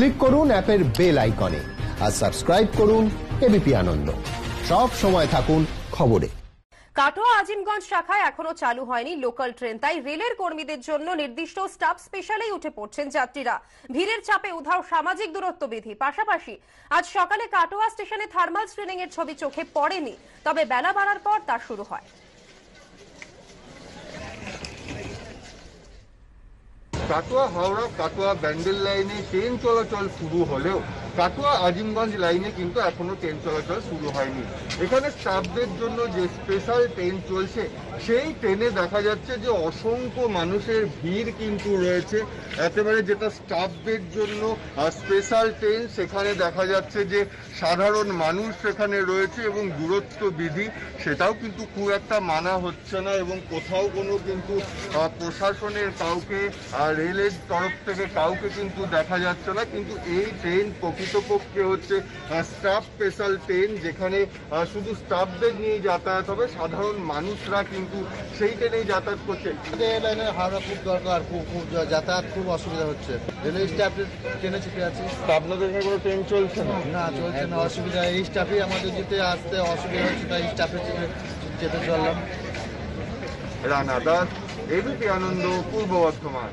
Click করুন অ্যাপের bell আইকনে আর সাবস্ক্রাইব করুন এবিপি আনন্দ। সব সময় থাকুন খবরে। কাটোয়া আজিমগঞ্জ শাখায় এখনো চালু হয়নি লোকাল ট্রেন, তাই রেলের কর্মীদের জন্য নির্দিষ্ট স্টাফ স্পেশালেই উঠে পড়ছেন যাত্রীরা। ভিড়ের চাপে উধাও সামাজিক দূরত্ব বিধি। পাশাপাশি আজ সকালে কাটোয়া স্টেশনে থার্মাল স্ক্রিনিং এর ছবি চোখে পড়েনি, তবে বেলা বাড়ার পর তা শুরু হয়। কাটোয়া হাওড়া কাটোয়া ব্যান্ডেল লাইনে ট্রেন চলাচল শুরু হলেও কাটোয়া আজিমগঞ্জ লাইনে কিন্তু এখনো ট্রেন চলাচল শুরু হয়নি। এখানে স্টাফদের জন্য যে স্পেশাল ট্রেন চলছে সেই ট্রেনে দেখা যাচ্ছে যে অসংখ্য মানুষের ভিড় কিন্তু রয়েছে। একেবারে যেটা স্টাফদের জন্য স্পেশাল ট্রেন, সেখানে দেখা যাচ্ছে যে সাধারণ মানুষ সেখানে রয়েছে এবং দূরত্ব বিধি সেটাও কিন্তু খুব একটা মানা হচ্ছে না এবং কোথাও কোনো কিন্তু প্রশাসনের কাউকে রেলের তরফ থেকে কাউকে কিন্তু দেখা যাচ্ছে না। কিন্তু এই ট্রেন প্রকৃতপক্ষে হচ্ছে স্টাফ স্পেশাল ট্রেন, যেখানে শুধু স্টাফদের নিয়েই যাতায়াত হবে, সাধারণ মানুষরা কিন্তু সেই ট্রেনেই যাতায়াত করছে। লাইনে হাওড়া খুব দরকার, খুব যাতায়াত খুব অসুবিধা হচ্ছে। রেলের স্টাফ ট্রেনে চেপে আছে। আপনাদের এখানে কোনো ট্রেন চলছে না? না, চলছে না, অসুবিধা। এই স্টাফেই আমাদের যেতে আসতে অসুবিধা হচ্ছে, তাই স্টাফে চেপে চললাম। রানা দাস, এবিপি আনন্দ, পূর্ব বর্ধমান।